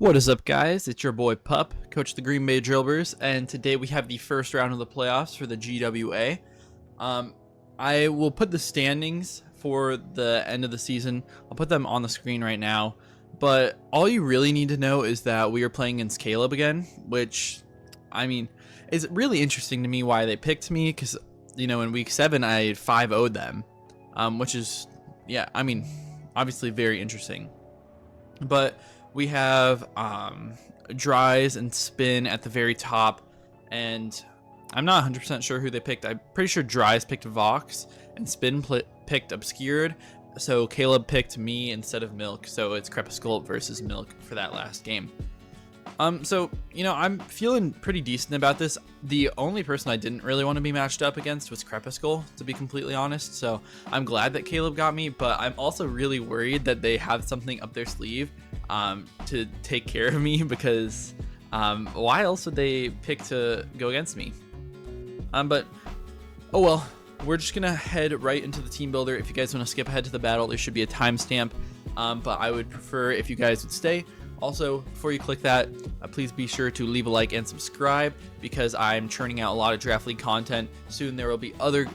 What is up, guys? It's your boy Pup, coach of the Green Bay Drilburs, and today we have the first round of the playoffs for the GWA. I will put the standings for the end of the season. I'll put them on the screen right now, but all you really need to know is that we are playing against Caleb again, which, I mean, is really interesting to me why they picked me, because, you know, in week 7 I 5-0'd them, which is, yeah, I mean, obviously very interesting. But we have Dries and Spin at the very top, and I'm not 100% sure who they picked. I'm pretty sure Dries picked Vox and Spin picked Obscured, so Caleb picked me instead of Milk, so it's Crepuscule versus Milk for that last game. So, you know, I'm feeling pretty decent about this. The only person I didn't really want to be matched up against was Crepuscule, to be completely honest, so I'm glad that Caleb got me, but I'm also really worried that they have something up their sleeve to take care of me, because why else would they pick to go against me? But oh well, we're just gonna head right into the team builder. If you guys want to skip ahead to the battle, there should be a timestamp, but I would prefer if you guys would stay. Also, before you click that, please be sure to leave a like and subscribe, because I'm churning out a lot of Draft League content. Soon there will be other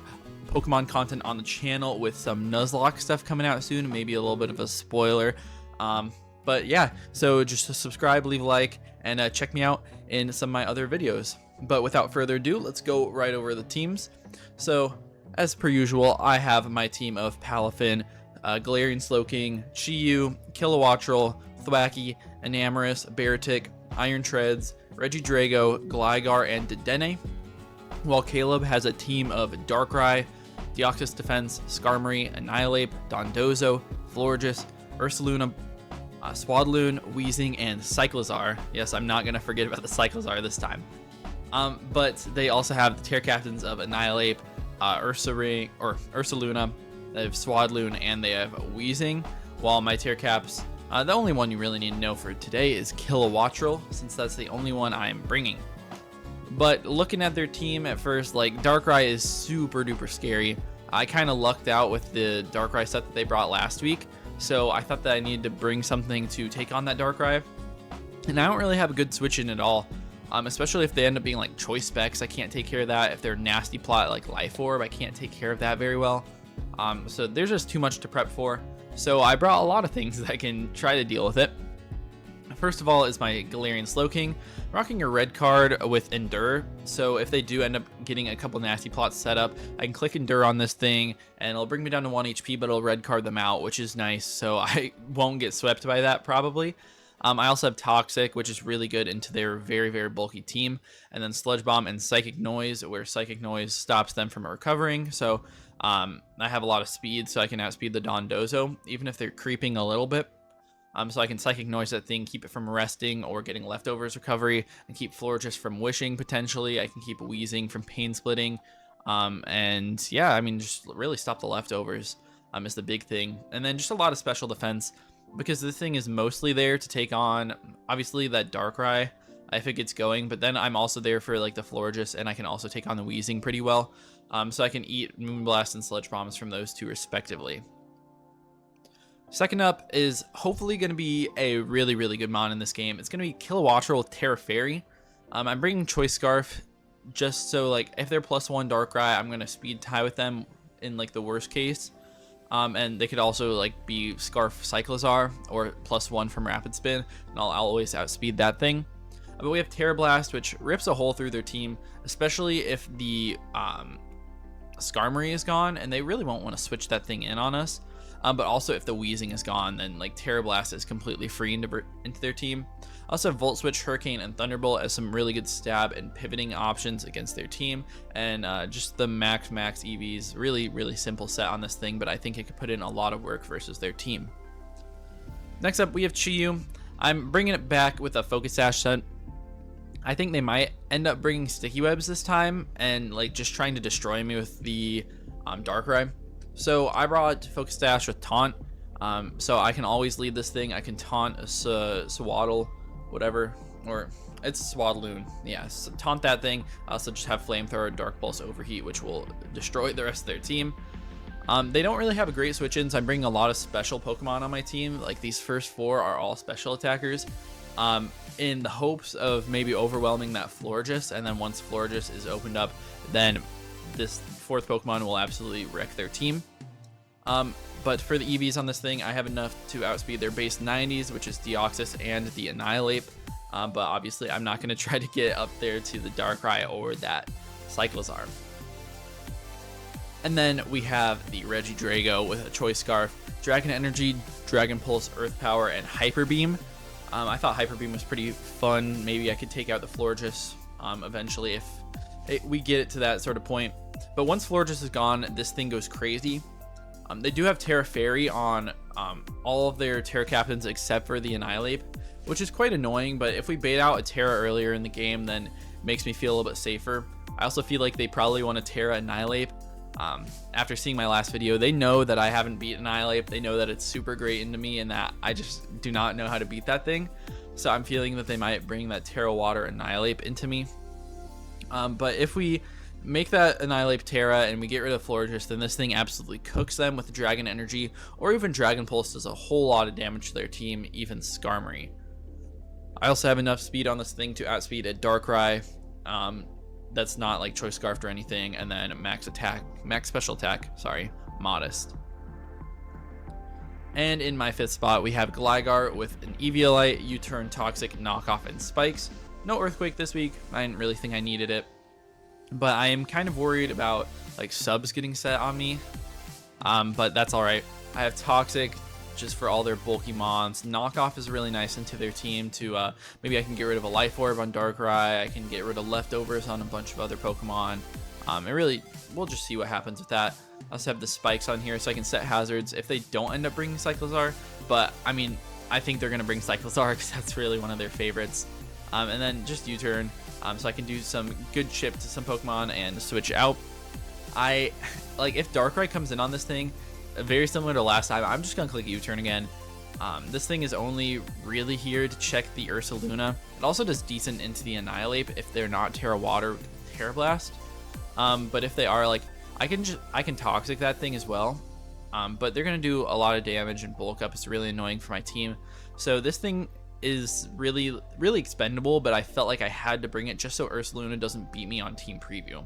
Pokemon content on the channel with some Nuzlocke stuff coming out soon, maybe a little bit of a spoiler. But yeah, so just subscribe, leave a like, and check me out in some of my other videos. But without further ado, let's go right over the teams. So, as per usual, I have my team of Palafin, Galarian Slowking, Chi-Yu, Kilowattrel, Thwackey, Enamorus, Beartic, Iron Treads, Regidrago, Gligar, and Dedenne. While Caleb has a team of Darkrai, Deoxys Defense, Skarmory, Annihilape, Dondozo, Florges, Ursaluna, Swadloon, Weezing, and Cyclizar. Yes, I'm not going to forget about the Cyclizar this time. But they also have the tier captains of Annihilape, Ursaluna, they have Swadloon, and they have Weezing, while my tier caps, the only one you really need to know for today is Kilowattrel, since that's the only one I am bringing. But looking at their team at first, like, Darkrai is super duper scary. I kind of lucked out with the Darkrai set that they brought last week, so I thought that I needed to bring something to take on that Darkrai. And I don't really have a good switch in at all, especially if they end up being like Choice Specs. I can't take care of that. If they're Nasty Plot like Life Orb, I can't take care of that very well. So there's just too much to prep for. So I brought a lot of things that can try to deal with it. First of all is my Galarian Slowking, rocking a red card with Endure. So if they do end up getting a couple Nasty Plots set up, I can click Endure on this thing, and it'll bring me down to 1 HP, but it'll red card them out, which is nice. So I won't get swept by that probably. I also have Toxic, which is really good into their very, very bulky team. And then Sludge Bomb and Psychic Noise, where Psychic Noise stops them from recovering. So I have a lot of speed, so I can outspeed the Dondozo, even if they're creeping a little bit. So I can Psychic Noise that thing, keep it from resting or getting leftovers recovery, and keep Florges from wishing potentially. I can keep Weezing from pain splitting. And yeah, I mean, just really stop the leftovers is the big thing. And then just a lot of special defense, because this thing is mostly there to take on, obviously, that Darkrai if it gets going, but then I'm also there for like the Florges, and I can also take on the Weezing pretty well. So I can eat Moonblast and Sludge Bombs from those two respectively. Second up is hopefully going to be a really, really good mon in this game. It's going to be Kilowattrel with Terra Fairy. I'm bringing Choice Scarf just so, like, if they're +1 Darkrai, I'm going to speed tie with them in like the worst case. And they could also like be Scarf Cyclizar or +1 from Rapid Spin, and I'll always outspeed that thing. But we have Terra Blast, which rips a hole through their team, especially if the Skarmory is gone, and they really won't want to switch that thing in on us. But also if the Weezing is gone, then like Terra Blast is completely free into their team. I also have Volt Switch, Hurricane, and Thunderbolt as some really good stab and pivoting options against their team. And just the max EVs, really, really simple set on this thing, but I think it could put in a lot of work versus their team. Next up, we have Chi-Yu. I'm bringing it back with a Focus Sash set. I think they might end up bringing Sticky Webs this time and like just trying to destroy me with the Darkrai. So I brought Focus Sash with Taunt, so I can always lead this thing. I can taunt a Swaddle, whatever, or it's Swadloon. Yeah, so taunt that thing. I also just have Flamethrower, Dark Pulse, Overheat, which will destroy the rest of their team. They don't really have a great switch-ins. I'm bringing a lot of special Pokemon on my team. Like these first 4 are all special attackers. in the hopes of maybe overwhelming that Florges, and then once Florges is opened up, then this fourth Pokemon will absolutely wreck their team. But for the EVs on this thing, I have enough to outspeed their base 90s, which is Deoxys and the Annihilate. But obviously, I'm not going to try to get up there to the Darkrai or that Cyclizar. And then we have the Regidrago with a Choice Scarf, Dragon Energy, Dragon Pulse, Earth Power, and Hyper Beam. I thought Hyper Beam was pretty fun. Maybe I could take out the Florges eventually if we get it to that sort of point. But once Florges is gone, this thing goes crazy. They do have Terra Fairy on all of their Terra Captains except for the Annihilate, which is quite annoying, but if we bait out a Terra earlier in the game, then it makes me feel a little bit safer. I also feel like they probably want to Terra Annihilate. After seeing my last video, they know that I haven't beat Annihilate. They know that it's super great into me and that I just do not know how to beat that thing. So I'm feeling that they might bring that Terra Water Annihilate into me. But if we make that Annihilate Terra and we get rid of Florges, then this thing absolutely cooks them with Dragon Energy, or even Dragon Pulse does a whole lot of damage to their team, even Skarmory. I also have enough speed on this thing to outspeed a Darkrai. That's not like Choice Scarfed or anything, and then max special attack, Modest. And in my 5th spot, we have Gligar with an Eviolite, U-Turn, Toxic, Knockoff, and Spikes. No Earthquake this week. I didn't really think I needed it, but I am kind of worried about like subs getting set on me. But that's all right. I have Toxic just for all their bulky mons. Knockoff is really nice into their team to maybe I can get rid of a Life Orb on Darkrai. I can get rid of Leftovers on a bunch of other Pokemon. We'll just see what happens with that. I also have the Spikes on here so I can set hazards if they don't end up bringing Cyclizar. But I mean, I think they're gonna bring Cyclizar because that's really one of their favorites. And then just U-turn, so I can do some good chip to some Pokemon and switch out. If Darkrai comes in on this thing, very similar to last time, I'm just gonna click U-turn again. This thing is only really here to check the Ursaluna. It also does decent into the Annihilate if they're not Terra Water, Terra Blast. But if they are, I can Toxic that thing as well. But they're gonna do a lot of damage and bulk up. It's really annoying for my team. So this thing is really, really expendable, but I felt like I had to bring it just so Ursaluna doesn't beat me on Team Preview.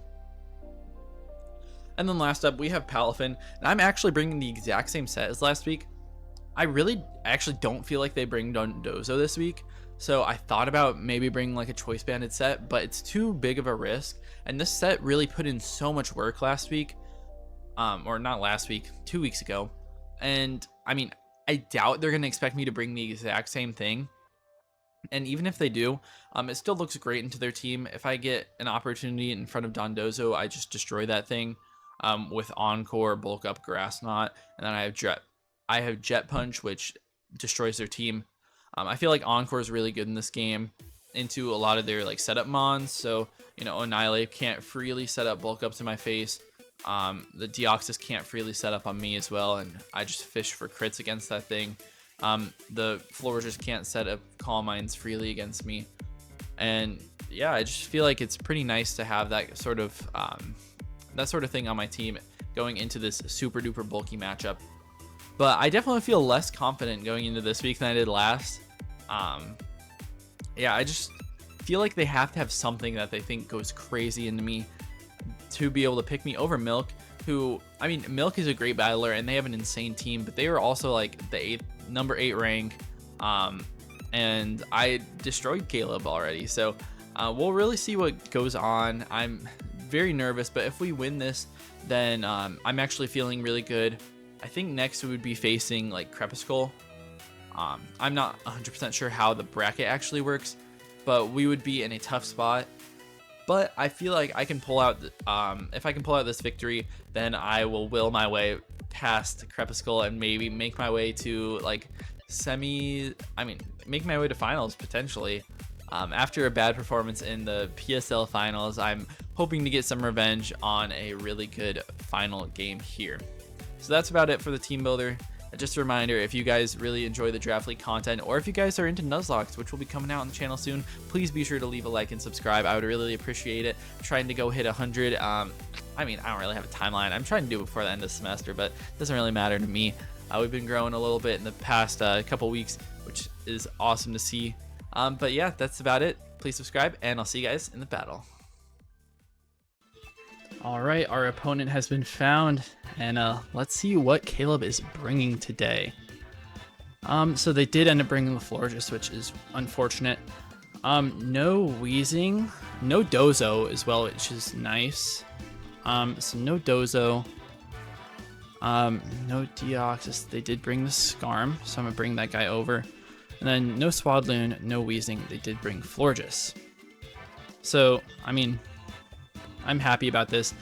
And then last up, we have Palafin, and I'm actually bringing the exact same set as last week. I actually don't feel like they bring Dondozo this week, so I thought about maybe bringing like a Choice Banded set, but it's too big of a risk, and this set really put in so much work last week, or not last week, 2 weeks ago, and I mean, I doubt they're going to expect me to bring the exact same thing. And even if they do, it still looks great into their team. If I get an opportunity in front of Dondozo, I just destroy that thing with Encore, Bulk Up, Grass Knot, and then I have Jet Punch, which destroys their team. I feel like Encore is really good in this game into a lot of their setup mons. So Annihilate can't freely set up Bulk Ups in my face. The Deoxys can't freely set up on me as well, and I just fish for crits against that thing. The Florges can't set up Calm Minds freely against me, and yeah, I just feel like it's pretty nice to have that sort of thing on my team going into this super duper bulky matchup. But I definitely feel less confident going into this week than I did last. Yeah, I just feel like they have to have something that they think goes crazy into me to be able to pick me over Milk, who, I mean, Milk is a great battler and they have an insane team, but they are also the number 8 rank, and I destroyed Caleb already, so we'll really see what goes on. I'm very nervous, but if we win this, then I'm actually feeling really good. I think next we would be facing Crepuskull. I'm not 100% sure how the bracket actually works, but we would be in a tough spot. But I feel like I can pull out, if I can pull out this victory, then I will will my way past Crepuskull and maybe make my way to make my way to finals potentially. After a bad performance in the PSL finals, I'm hoping to get some revenge on a really good final game here. So that's about it for the Team Builder. Just a reminder, if you guys really enjoy the Draft League content, or if you guys are into Nuzlocke, which will be coming out on the channel soon, please be sure to leave a like and subscribe. I would really appreciate it. I'm trying to go hit 100. I mean, I don't really have a timeline. I'm trying to do it before the end of the semester, but it doesn't really matter to me. We've been growing a little bit in the past couple weeks, which is awesome to see. But yeah, that's about it. Please subscribe, and I'll see you guys in the battle. All right, our opponent has been found, and let's see what Caleb is bringing today. So they did end up bringing the Florges, which is unfortunate. No Wheezing, no Dozo as well, which is nice. So no Dozo, no Deoxys. They did bring the Scarm, so I'm gonna bring that guy over. And then no Swadloon, no Wheezing. They did bring Florges. So, I mean, I'm happy about this.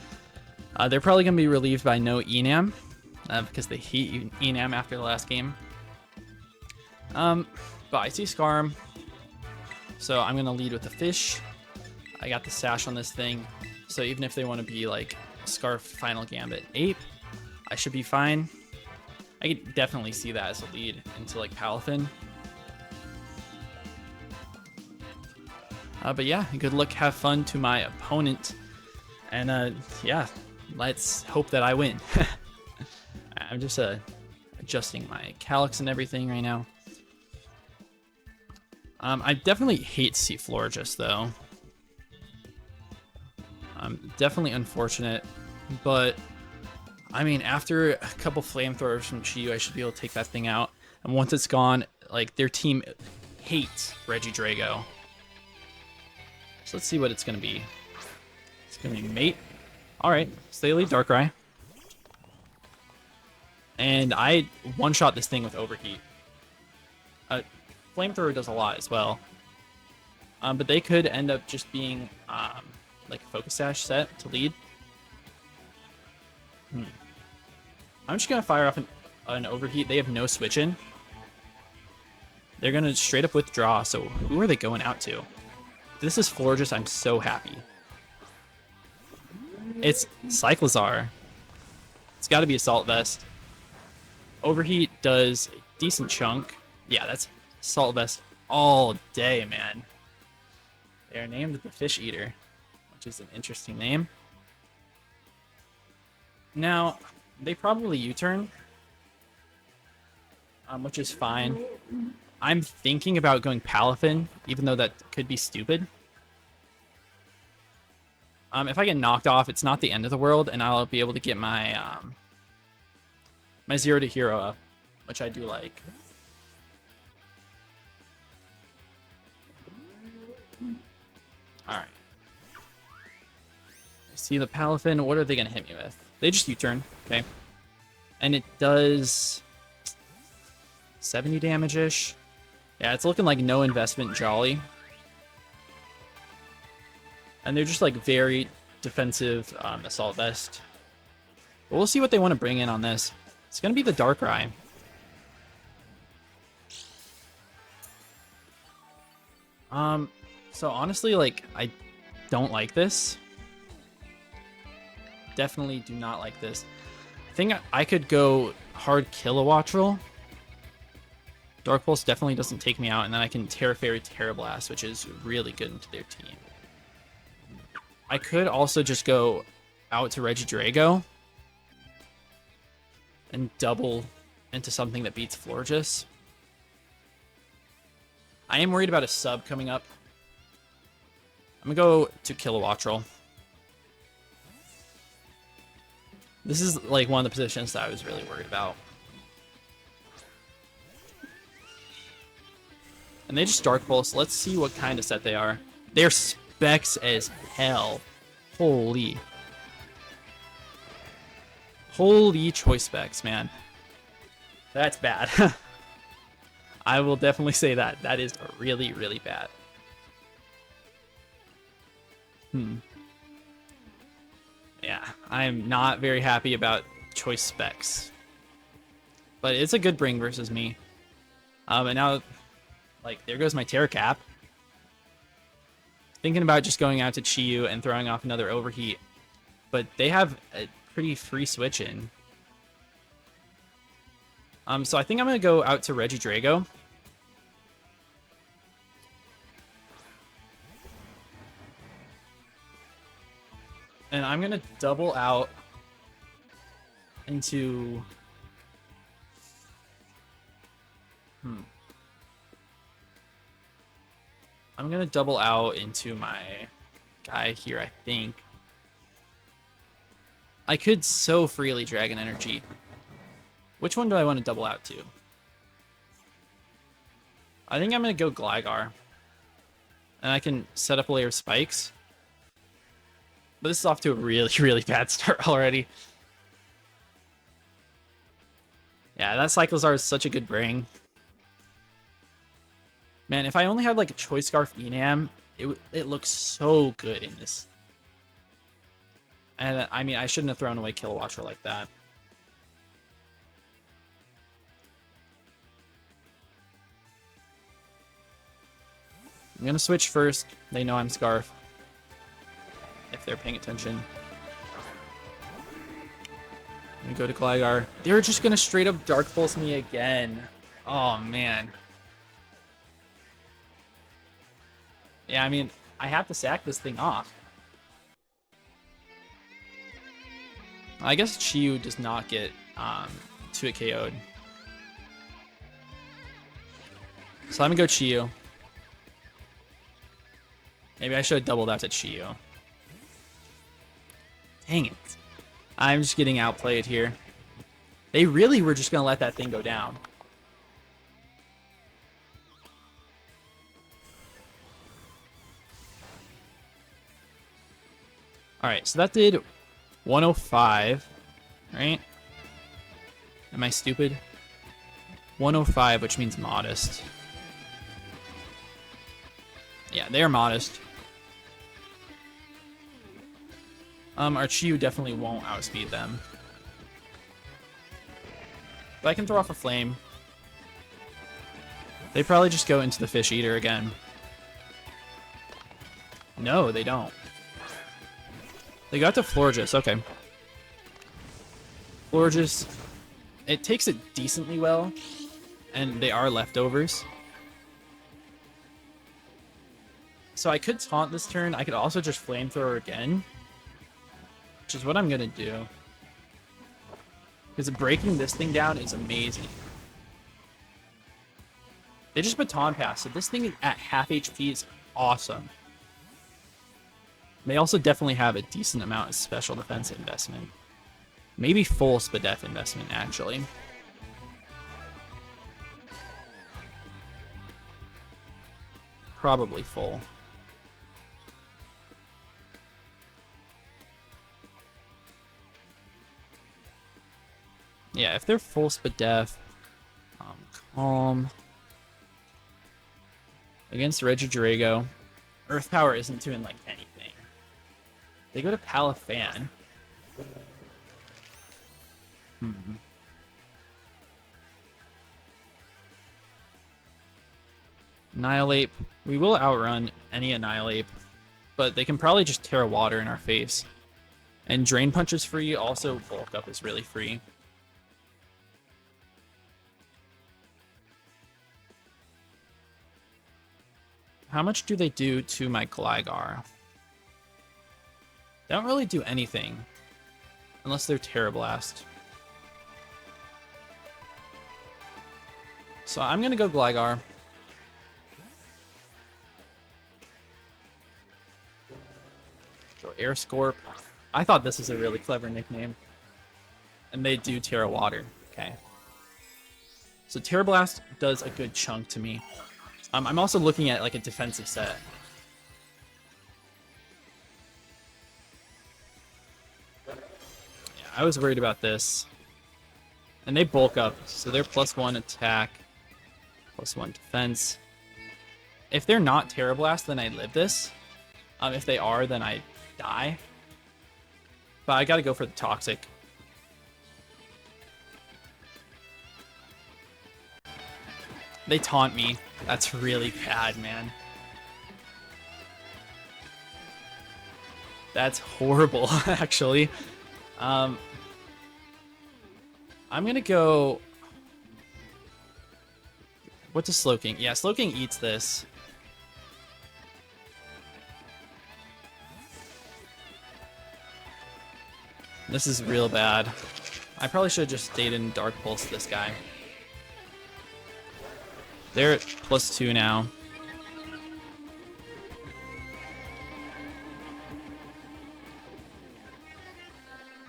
They're probably gonna be relieved by no Enam, because they hate Enam after the last game. But I see Scarm, so I'm gonna lead with the fish. I got the sash on this thing, so even if they want to be like Scarf Final Gambit Ape, I should be fine. I could definitely see that as a lead into like Palafin. But yeah, good luck, have fun to my opponent, and yeah, let's hope that I win. I'm just adjusting my Calyx and everything right now. I definitely hate to see Florges though. Definitely unfortunate, but I mean, after a couple flamethrowers from Chiyu, I should be able to take that thing out. And once it's gone, like, their team hates Regidrago. So let's see what it's gonna be. It's gonna be Mate. Alright, so they leave Darkrai. And I one-shot this thing with Overheat. Flamethrower does a lot as well. But they could end up just being like a Focus Sash set to lead. I'm just gonna fire off an Overheat. They have no switch in. They're gonna straight up withdraw, so who are they going out to? If this is Florges, I'm so happy. It's Cyclizar. It's gotta be Assault Vest. Overheat does a decent chunk. Yeah, that's Assault Vest all day, man. They are named the Fish Eater, which is an interesting name. Now, they probably U-turn, which is fine. I'm thinking about going Palafin, even though that could be stupid. If I get knocked off, it's not the end of the world, and I'll be able to get my my 0 to hero up, which I do like. Alright. See the Palafin, what are they going to hit me with? They just U-turn, okay. And it does 70 damage-ish. Yeah, it's looking like no investment Jolly. And they're just like very defensive Assault Vest. But we'll see what they want to bring in on this. It's going to be the Darkrai. So honestly, like, I don't like this. Definitely do not like this. I think I could go hard Kilowattrel. Dark Pulse definitely doesn't take me out, and then I can Terra Fairy Terra Blast, which is really good into their team. I could also just go out to Regidrago and double into something that beats Florges. I am worried about a sub coming up. I'm gonna go to Kilowattrel. This is like one of the positions that I was really worried about. And they just Dark Pulse. Let's see what kind of set they are. They're specs as hell. Holy. Holy choice specs, man. That's bad. I will definitely say that. That is really, really bad. Yeah, I'm not very happy about choice specs. But it's a good bring versus me. And now, like, there goes my Terra Cap. Thinking about just going out to Chiyu and throwing off another Overheat. But they have a pretty free switch in. So I think I'm going to go out to Regidrago. And I'm going to double out into... I'm gonna double out into my guy here, I think. I could so freely Dragon Energy. Which one do I want to double out to? I think I'm gonna go Gligar. And I can set up a layer of spikes. But this is off to a really, really bad start already. Yeah, that Cyclizar is such a good bring. Man, if I only had like a Choice Scarf Enam, it looks so good in this. And I mean, I shouldn't have thrown away Kilowattrel like that. I'm gonna switch first. They know I'm Scarf. If they're paying attention. I'm gonna go to Gligar. They're just gonna straight up Dark Pulse me again. Oh man. Yeah, I mean, I have to sack this thing off. I guess Chi-Yu does not get 2-hit KO'd. So I'm gonna go Chi-Yu. Maybe I should have doubled out to Chi-Yu. Dang it. I'm just getting outplayed here. They really were just gonna let that thing go down. Alright, so that did 105, right? Am I stupid? 105, which means modest. Yeah, they are modest. Our Chi-Yu definitely won't outspeed them. But I can throw off a flame. They probably just go into the Fish Eater again. No, they don't. They got to Florges, okay. Florges, it takes it decently well, and they are leftovers. So I could taunt this turn. I could also just Flamethrower again, which is what I'm gonna do. Because breaking this thing down is amazing. They just Baton Pass, so this thing at half HP is awesome. They also definitely have a decent amount of special defense investment. Maybe full Spadef investment, actually. Probably full. Yeah, if they're full Spadef, Calm. Against Regidrago, Earth Power isn't doing like anything. They go to Palafan. Annihilate. We will outrun any Annihilate, but they can probably just Terra Water in our face. And Drain Punch is free, also Bulk Up is really free. How much do they do to my Gligar? They don't really do anything. Unless they're Terra Blast. So I'm gonna go Gligar. Go Air Scorp. I thought this was a really clever nickname. And they do Terra Water. Okay. So Terra Blast does a good chunk to me. I'm also looking at like a defensive set. Yeah, I was worried about this. And they bulk up, so they're +1 attack, +1 defense. If they're not Terra Blast, then I live this. If they are, then I die. But I gotta go for the Toxic. They taunt me. That's really bad, man. That's horrible, actually. I'm gonna go... What does Slowking? Yeah, Slowking eats this. This is real bad. I probably should have just stayed in Dark Pulse this guy. They're at +2 now.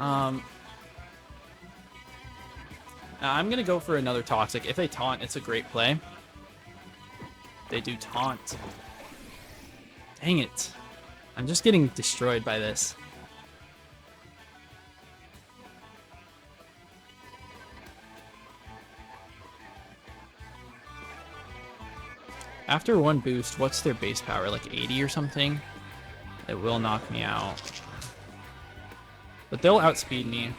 I'm gonna go for another toxic. If they taunt, it's a great play. They do taunt. Dang it. I'm just getting destroyed by this. After one boost, what's their base power? Like 80 or something? It will knock me out. But they'll outspeed me.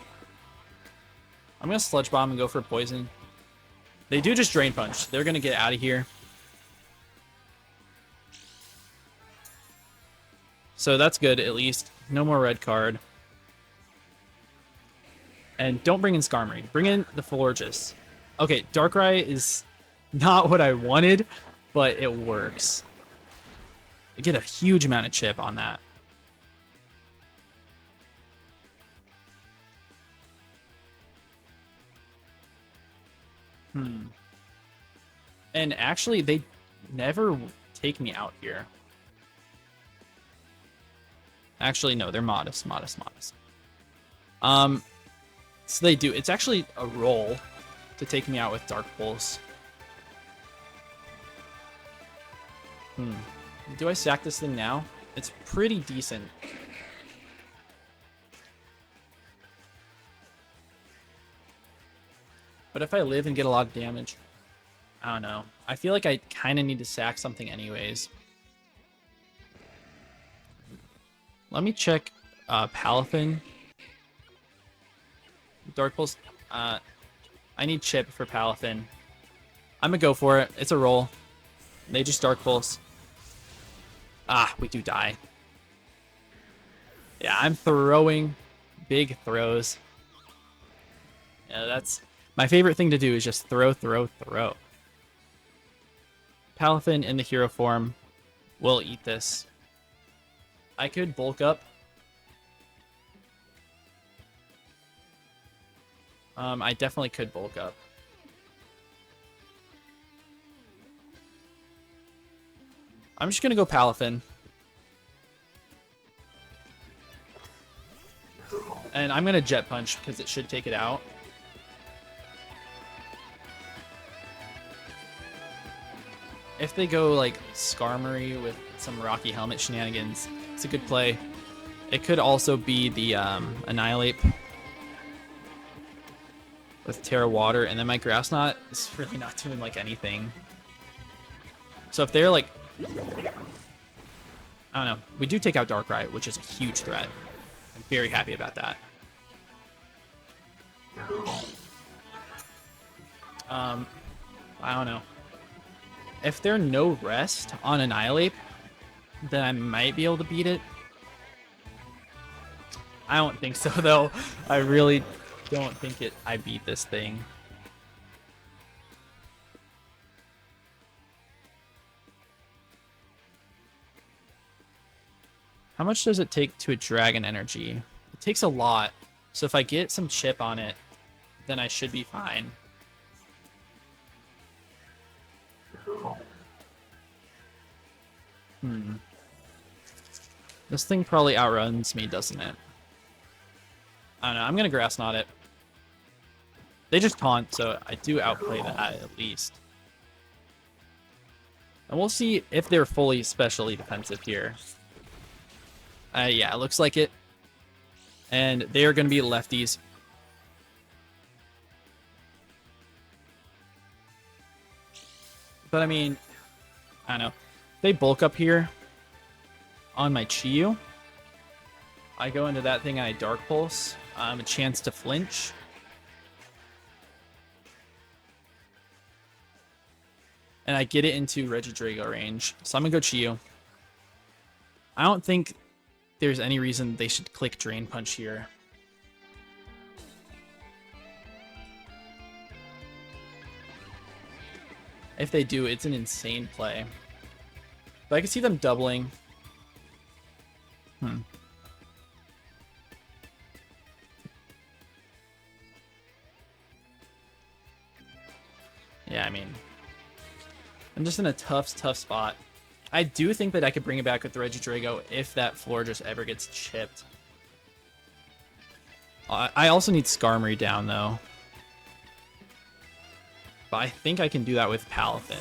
I'm going to Sludge Bomb and go for Poison. They do just Drain Punch. They're going to get out of here. So that's good, at least. No more red card. And don't bring in Skarmory. Bring in the Florges. Okay, Darkrai is not what I wanted, but it works. I get a huge amount of chip on that. And actually, they never take me out here. Actually, no, they're modest. So they do. It's actually a roll to take me out with Dark Pulse. Do I sack this thing now? It's pretty decent. But if I live and get a lot of damage, I don't know. I feel like I kind of need to sack something anyways. Let me check Palafin. Dark Pulse. I need chip for Palafin. I'm going to go for it. It's a roll. They just Dark Pulse. Ah, we do die. Yeah, I'm throwing big throws. Yeah, that's my favorite thing to do is just throw. Palafin in the hero form will eat this. I could bulk up. I definitely could bulk up. I'm just going to go Palafin. And I'm going to Jet Punch because it should take it out. If they go like Skarmory with some Rocky Helmet shenanigans, it's a good play. It could also be the Annihilate with Terra Water, and then my Grass Knot is really not doing like anything. So if they're like, I don't know, we do take out Darkrai, which is a huge threat. I'm very happy about that. I don't know. If they're no rest on Annihilate, then I might be able to beat it. I don't think so, though. I really don't think I beat this thing. How much does it take to a Dragon Energy? It takes a lot. So if I get some chip on it, then I should be fine. This thing probably outruns me, doesn't it? I don't know. I'm going to Grass Knot it. They just taunt, so I do outplay that at least. And we'll see if they're fully specially defensive here. Yeah, it looks like it. And they are going to be lefties. But I mean, I don't know. They bulk up here on my Chi-Yu. I go into that thing and I Dark Pulse. A chance to flinch. And I get it into Regidrago range. So I'm going to go Chi-Yu. I don't think there's any reason they should click Drain Punch here. If they do, it's an insane play. But I can see them doubling. Yeah, I mean, I'm just in a tough spot. I do think that I could bring it back with the Regidrago if that floor just ever gets chipped. I also need Skarmory down, though. But I think I can do that with Palafin.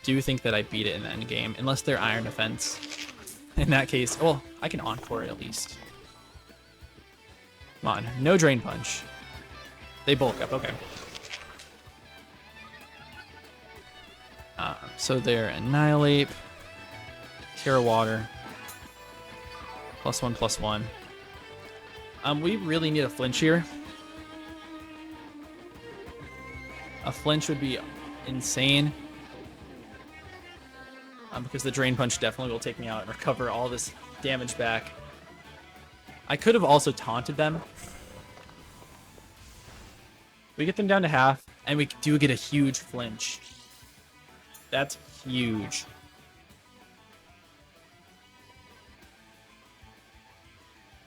Do think that I beat it in the end game, unless they're Iron Defense. In that case, well, I can Encore it at least. Come on, no Drain Punch. They bulk up, okay. So they're Annihilate, Terra Water, +1/+1. We really need a flinch here. A flinch would be insane. Because the Drain Punch definitely will take me out and recover all this damage back. I could have also taunted them. We get them down to half, and we do get a huge flinch. That's huge.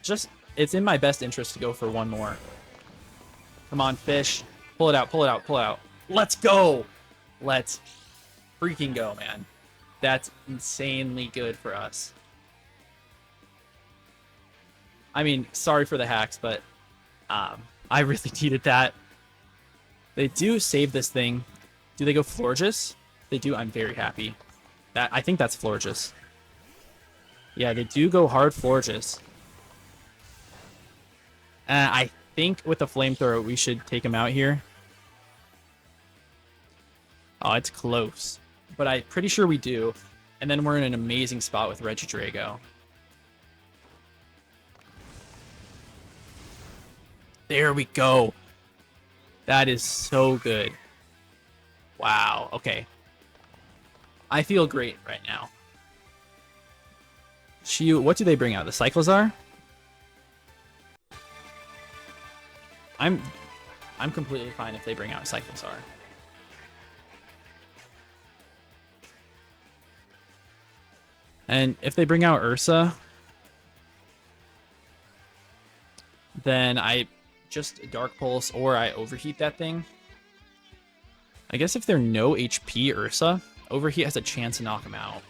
Just, it's in my best interest to go for one more. Come on, fish. Pull it out, pull it out, pull it out. Let's go! Let's freaking go, man. That's insanely good for us. I mean, sorry for the hacks, but I really needed that. They do save this thing. Do they go Florges? They do. I'm very happy. I think that's Florges. Yeah, they do go hard Florges. I think with the Flamethrower, we should take him out here. Oh, it's close. But I'm pretty sure we do. And then we're in an amazing spot with Regidrago. There we go. That is so good. Wow. Okay. I feel great right now. What do they bring out? The Cyclizar? I'm completely fine if they bring out Cyclizar. And if they bring out Ursa, then I just Dark Pulse or I Overheat that thing. I guess if they're no HP Ursa, Overheat has a chance to knock him out.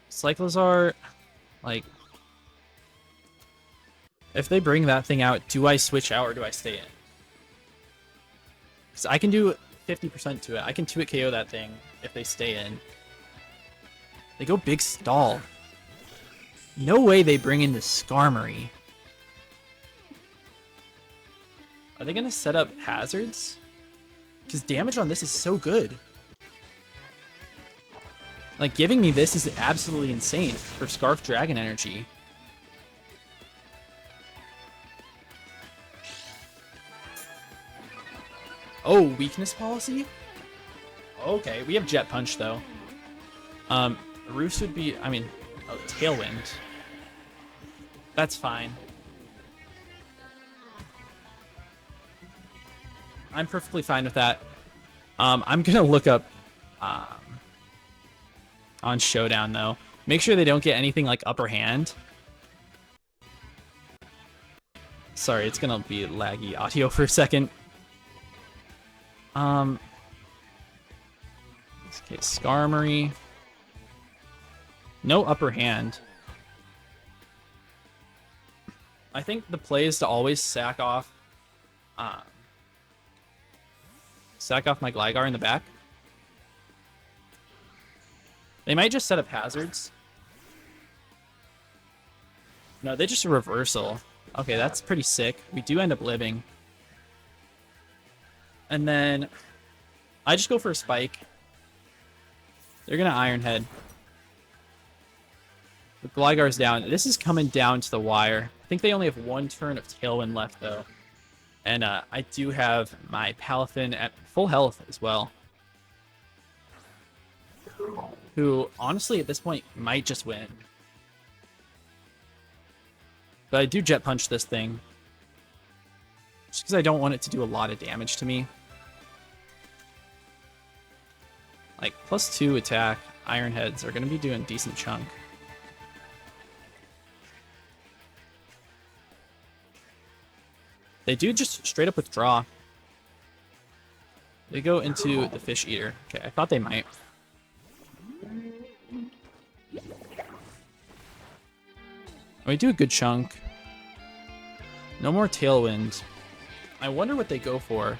Cyclizar, like, if they bring that thing out, do I switch out or do I stay in? Because I can do 50% to it. I can 2-hit KO that thing if they stay in. They go big stall. No way they bring in the Skarmory. Are they going to set up hazards? Because damage on this is so good. Like, giving me this is absolutely insane for Scarf Dragon Energy. Oh, weakness policy? Okay, we have Jet Punch, though. Roost would be, I mean, oh, Tailwind. That's fine. I'm perfectly fine with that. I'm gonna look up on Showdown, though. Make sure they don't get anything like upper hand. Sorry, it's gonna be laggy audio for a second. Okay, Skarmory. No upper hand. I think the play is to always sack off my Gligar in the back. They might just set up hazards. No, they just reversal. Okay, that's pretty sick. We do end up living. And then I just go for a Spike. They're going to Iron Head. The Gligar's down. This is coming down to the wire. I think they only have one turn of Tailwind left, though. And I do have my Palafin at full health as well. Who, honestly, at this point, might just win. But I do Jet Punch this thing. Just because I don't want it to do a lot of damage to me. Like, +2 attack, Iron Heads are going to be doing a decent chunk. They do just straight up withdraw. They go into the fish eater. Okay, I thought they might. We do a good chunk. No more tailwind. I wonder what they go for.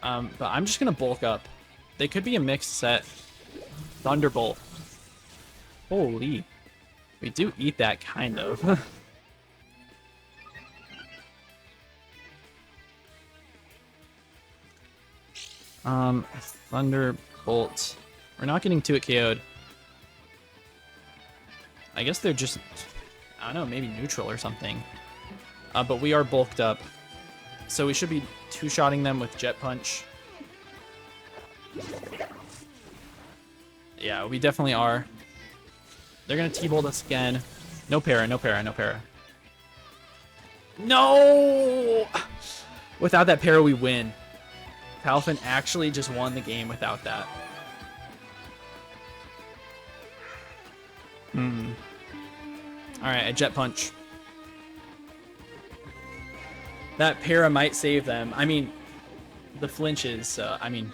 But I'm just gonna bulk up. They could be a mixed set. Thunderbolt. Holy. We do eat that, kind of. Thunderbolt. We're not getting to it KO'd. I guess they're just, I don't know, maybe neutral or something. But we are bulked up. So we should be two-shotting them with Jet Punch. Yeah, we definitely are. They're going to T-Bolt us again. No para, no para, no para. No! Without that para, we win. Palafin actually just won the game without that. Alright, a Jet Punch. That para might save them. I mean, the flinches, I mean...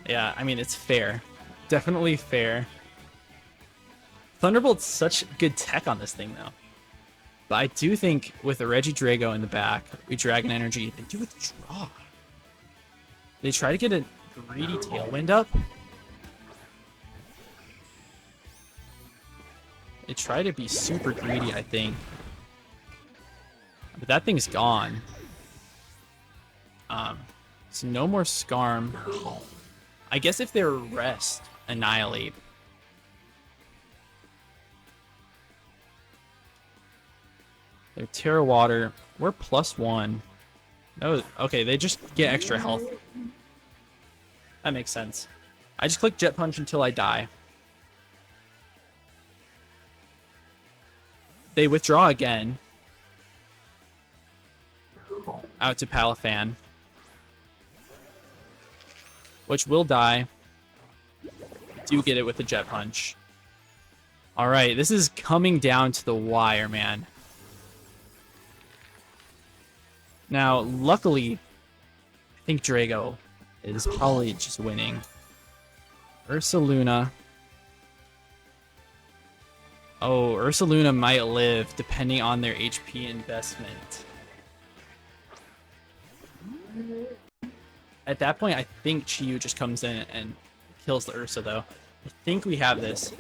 Yeah, I mean, it's fair. Definitely fair. Thunderbolt's such good tech on this thing, though. But I do think with the Regidrago in the back, we Dragon Energy, they do withdraw. They try to get a greedy Tailwind up. They try to be super greedy, I think. But that thing's gone. So no more Scarm. I guess if they're Rest, Annihilate. They're Terra Water. We're +1. Oh, okay, they just get extra health. That makes sense. I just click Jet Punch until I die. They withdraw again. Out to Palafin. Which will die. Do get it with the Jet Punch. Alright, this is coming down to the wire, man. Now, luckily, I think Drago is probably just winning. Ursaluna. Oh, Ursaluna might live, depending on their HP investment. At that point, I think Chiyu just comes in and kills the Ursa, though. I think we have this.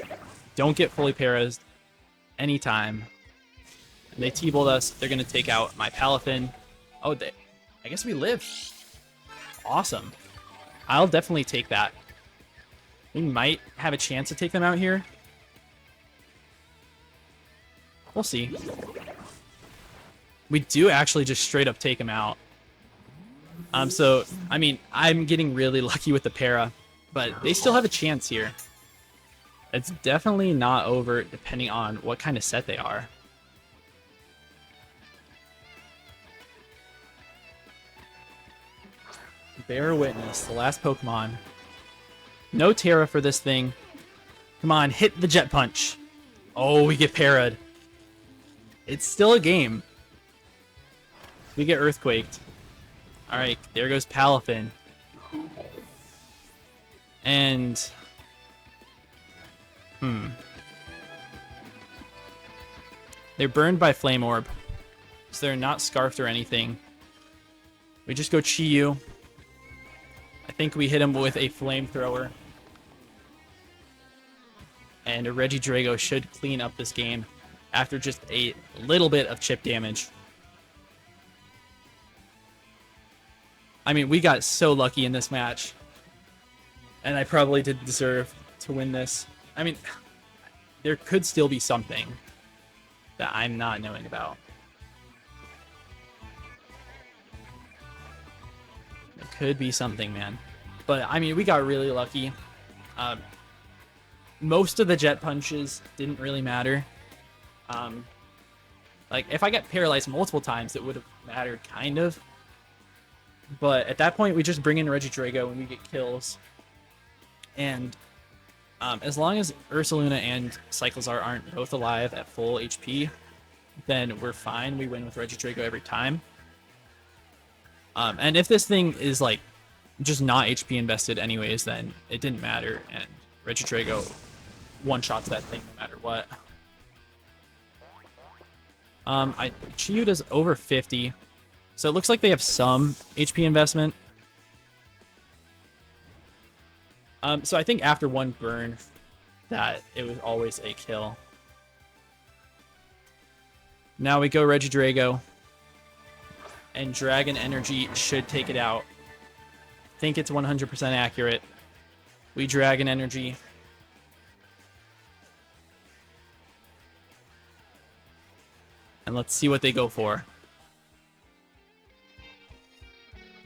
Don't get fully paras anytime. And they T-Bolt us. They're going to take out my Palafin. Oh, I guess we live. Awesome. I'll definitely take that. We might have a chance to take them out here. We'll see. We do actually just straight up take them out. So, I mean, I'm getting really lucky with the para, but they still have a chance here. It's definitely not over depending on what kind of set they are. Bear Witness, the last Pokemon. No Terra for this thing. Come on, hit the Jet Punch. Oh, we get para'd. It's still a game. We get Earthquaked. Alright, there goes Palafin. And... They're burned by Flame Orb. So they're not scarfed or anything. We just go Chiyu. I think we hit him with a Flamethrower. And a Regidrago should clean up this game after just a little bit of chip damage. I mean, we got so lucky in this match. And I probably did deserve to win this. I mean, there could still be something that I'm not knowing about. There could be something, man. But, I mean, we got really lucky. Most of the Jet Punches didn't really matter. Like, if I got paralyzed multiple times, it would have mattered, kind of. But at that point, we just bring in Regidrago and we get kills. And as long as Ursaluna and Cyclizar aren't both alive at full HP, then we're fine. We win with Regidrago every time. And if this thing is, like, just not HP invested anyways, then it didn't matter, and Regidrago one-shots that thing no matter what. Chiyuta's over 50, so it looks like they have some HP investment. So I think after one burn, that it was always a kill. Now we go Regidrago, and Dragon Energy should take it out. I think it's 100% accurate. We Dragon Energy. And let's see what they go for.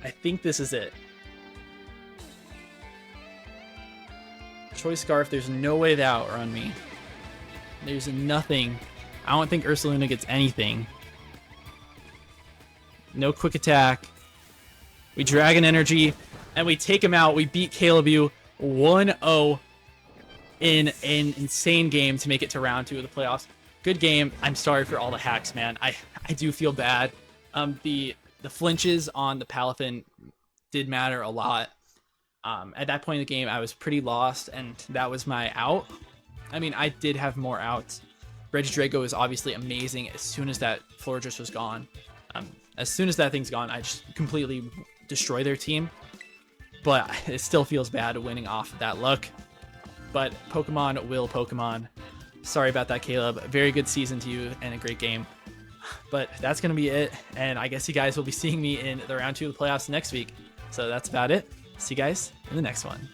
I think this is it. Choice Scarf, there's no way to outrun me. There's nothing. I don't think Ursaluna gets anything. No quick attack. We Dragon Energy, and we take him out. We beat Calebue 1-0 in an insane game to make it to round 2 of the playoffs. Good game. I'm sorry for all the hacks, man. I do feel bad. The flinches on the Palafin did matter a lot. At that point in the game, I was pretty lost, and that was my out. I mean, I did have more outs. Regidrago is obviously amazing as soon as that Florges was gone. As soon as that thing's gone, I just completely destroy their team. But it still feels bad winning off of that luck. But Pokemon will Pokemon. Sorry about that, Caleb. Very good season to you and a great game. But that's going to be it. And I guess you guys will be seeing me in the round 2 of the playoffs next week. So that's about it. See you guys in the next one.